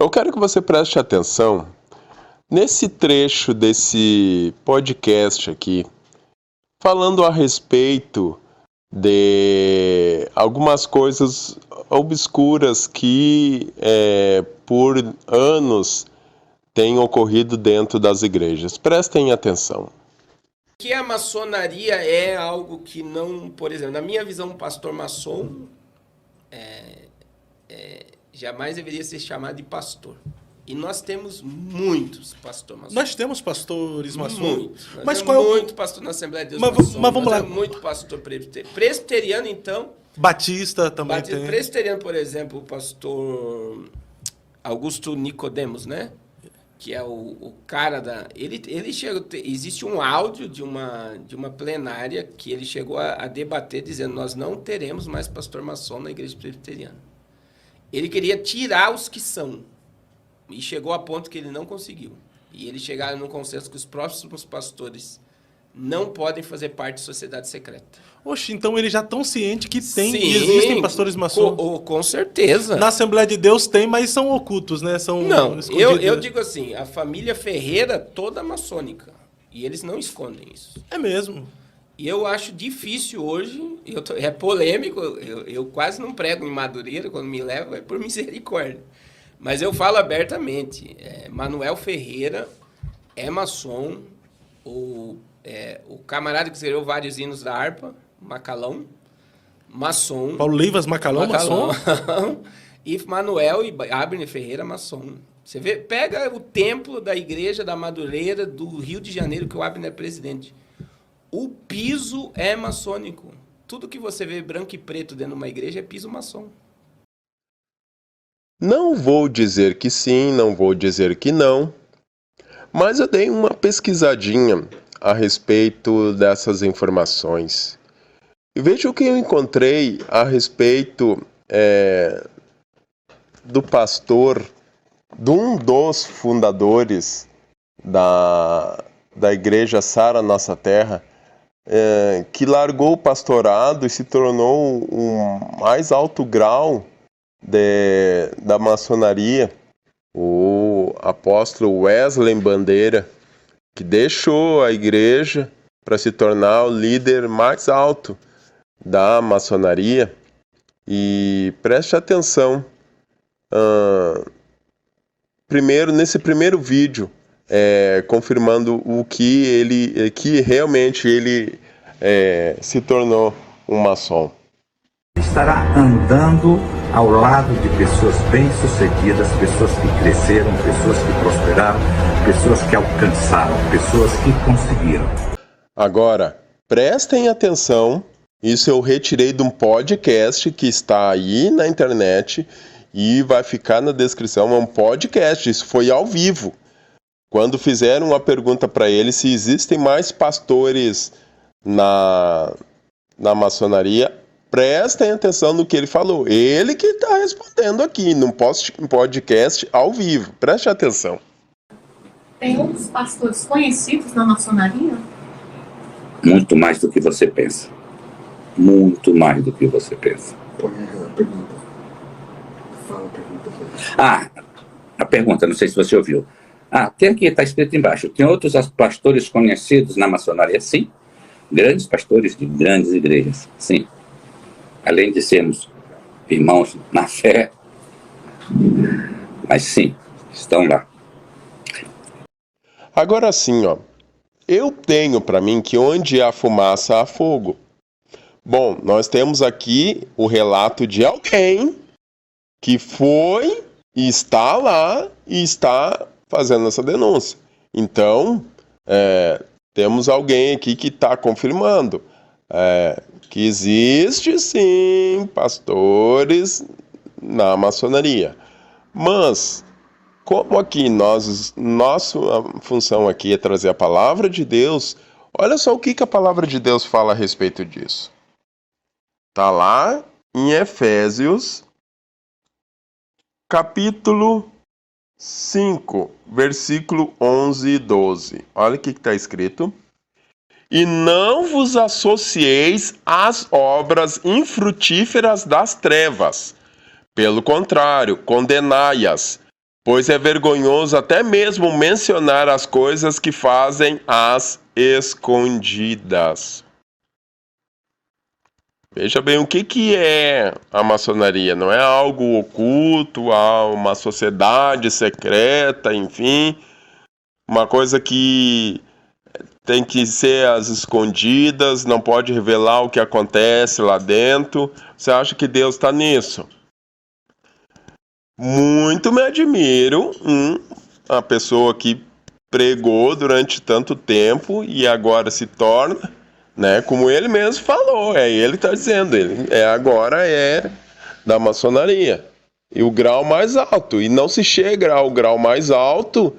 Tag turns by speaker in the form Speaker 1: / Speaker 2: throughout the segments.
Speaker 1: Eu quero que você preste atenção nesse trecho desse podcast aqui, falando a respeito de algumas coisas obscuras que por anos têm ocorrido dentro das igrejas. Prestem atenção.
Speaker 2: Que a maçonaria é algo que não, por exemplo, na minha visão, um pastor maçom jamais deveria ser chamado de pastor. E nós temos muitos pastores maçons.
Speaker 3: Nós temos pastores maçons.
Speaker 2: Muitos.
Speaker 3: Mas qual é o...
Speaker 2: muito pastor na Assembleia de Deus
Speaker 3: mas vamos lá.
Speaker 2: Muito pastor presbiteriano, então.
Speaker 3: Batista também tem.
Speaker 2: Presbiteriano, por exemplo, o pastor Augusto Nicodemos, né? Que é o cara da... Ele chegou... Existe um áudio de uma plenária que ele chegou a debater, dizendo: nós não teremos mais pastor maçom na igreja presbiteriana. Ele queria tirar os que são. E chegou a ponto que ele não conseguiu. E eles chegaram num consenso que os próximos pastores não podem fazer parte de sociedade secreta.
Speaker 3: Oxe, então eles já estão cientes que
Speaker 2: Sim,
Speaker 3: existem pastores maçons.
Speaker 2: Com certeza.
Speaker 3: Na Assembleia de Deus tem, mas são ocultos, né? São
Speaker 2: não,
Speaker 3: escondidos.
Speaker 2: eu digo assim, a família Ferreira toda maçônica. E eles não escondem isso.
Speaker 3: É mesmo.
Speaker 2: E eu acho difícil hoje, é polêmico, eu quase não prego em Madureira, quando me levam é por misericórdia. Mas eu falo abertamente, Manuel Ferreira é maçom, o camarada que escreveu vários hinos da harpa, Macalão, maçom.
Speaker 3: Paulo Leivas Macalão, maçom.
Speaker 2: E Manuel e Abner Ferreira, maçom. Você vê, pega o templo da igreja da Madureira do Rio de Janeiro, que o Abner é presidente. O piso é maçônico. Tudo que você vê branco e preto dentro de uma igreja é piso maçom.
Speaker 1: Não vou dizer que sim, não vou dizer que não, mas eu dei uma pesquisadinha a respeito dessas informações. E veja o que eu encontrei a respeito do pastor, de um dos fundadores da igreja Sara Nossa Terra, que largou o pastorado e se tornou o mais alto grau da maçonaria, o apóstolo Wesley Bandeira, que deixou a igreja para se tornar o líder mais alto da maçonaria. E preste atenção, nesse primeiro vídeo, confirmando o que realmente ele se tornou um maçom.
Speaker 4: Estará andando ao lado de pessoas bem-sucedidas, pessoas que cresceram, pessoas que prosperaram, pessoas que alcançaram, pessoas que conseguiram.
Speaker 1: Agora, prestem atenção, isso eu retirei de um podcast que está aí na internet e vai ficar na descrição, é um podcast, isso foi ao vivo. Quando fizeram uma pergunta para ele se existem mais pastores na maçonaria, prestem atenção no que ele falou. Ele que está respondendo aqui num podcast ao vivo. Preste atenção.
Speaker 5: Tem outros pastores conhecidos na maçonaria?
Speaker 6: Muito mais do que você pensa. Muito mais do que você pensa.
Speaker 7: Pergunta. Fala a pergunta.
Speaker 6: A pergunta, não sei se você ouviu. Tem aqui, está escrito embaixo. Tem outros pastores conhecidos na maçonaria? Sim. Grandes pastores de grandes igrejas? Sim. Além de sermos irmãos na fé, mas sim, estão lá.
Speaker 1: Agora sim, eu tenho para mim que onde há fumaça há fogo. Bom, nós temos aqui o relato de alguém que foi e está lá e está fazendo essa denúncia. Então, temos alguém aqui que está confirmando que existe sim pastores na maçonaria. Mas, como aqui nossa função aqui é trazer a palavra de Deus, olha só o que a palavra de Deus fala a respeito disso. Está lá em Efésios, capítulo 5, versículo 11 e 12. Olha o que está escrito. E não vos associeis às obras infrutíferas das trevas. Pelo contrário, condenai-as. pois é vergonhoso até mesmo mencionar as coisas que fazem às escondidas. Veja bem, o que é a maçonaria? Não é algo oculto, uma sociedade secreta, enfim, uma coisa que tem que ser às escondidas, não pode revelar o que acontece lá dentro. Você acha que Deus está nisso? Muito me admiro a pessoa que pregou durante tanto tempo e agora se torna, né, como ele mesmo falou, ele está dizendo, ele agora é da maçonaria. E o grau mais alto, e não se chega ao grau mais alto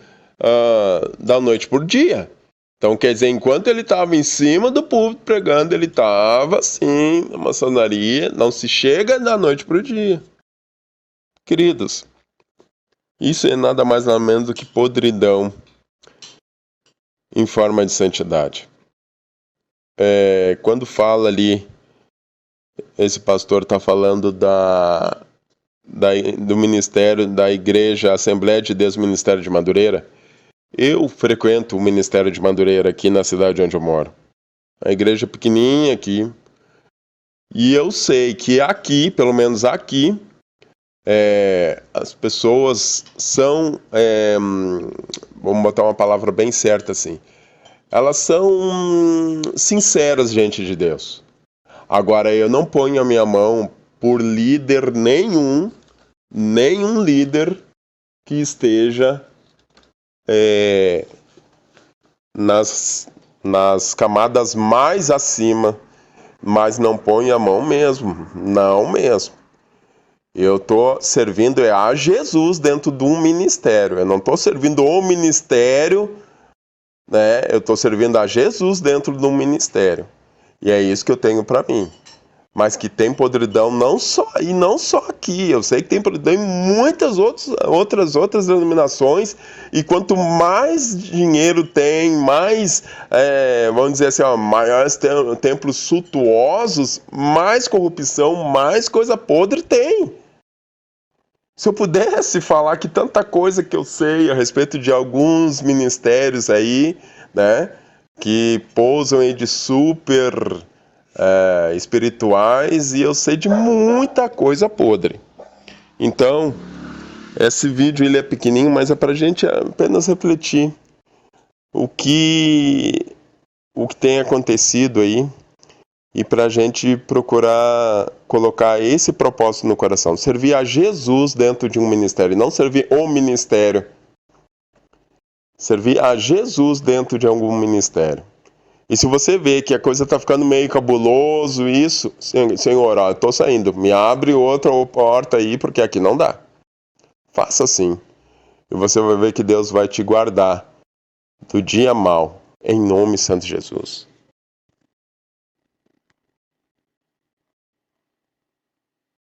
Speaker 1: da noite por dia. Então, quer dizer, enquanto ele estava em cima do púlpito pregando, ele estava assim, na maçonaria, não se chega da noite para o dia. Queridos, isso é nada mais nada menos do que podridão em forma de santidade. Quando fala ali, esse pastor está falando do ministério da Igreja Assembleia de Deus Ministério de Madureira. Eu frequento o Ministério de Madureira aqui na cidade onde eu moro. A igreja pequenininha aqui. E eu sei que aqui, pelo menos aqui, as pessoas são, vamos botar uma palavra bem certa assim, elas são sinceras diante de Deus. Agora, eu não ponho a minha mão por líder nenhum líder que esteja nas camadas mais acima, mas não ponho a mão mesmo, não mesmo. Eu estou servindo a Jesus dentro de um ministério, eu não estou servindo o ministério, né? Eu estou servindo a Jesus dentro de um ministério, e é isso que eu tenho para mim. Mas que tem podridão não só aqui, eu sei que tem podridão em muitas outras denominações, e quanto mais dinheiro tem, mais, vamos dizer assim, maiores templos suntuosos, mais corrupção, mais coisa podre tem. Se eu pudesse falar que tanta coisa que eu sei a respeito de alguns ministérios aí, né, que pousam aí de super espirituais, e eu sei de muita coisa podre. Então, esse vídeo ele é pequenininho, mas é pra gente apenas refletir o que tem acontecido aí, e pra gente procurar colocar esse propósito no coração, servir a Jesus dentro de um ministério, não servir o ministério, servir a Jesus dentro de algum ministério. E se você vê que a coisa está ficando meio cabuloso, isso, Senhor, eu estou saindo, me abre outra porta aí, porque aqui não dá. Faça assim, e você vai ver que Deus vai te guardar do dia mau, em nome santo de Jesus.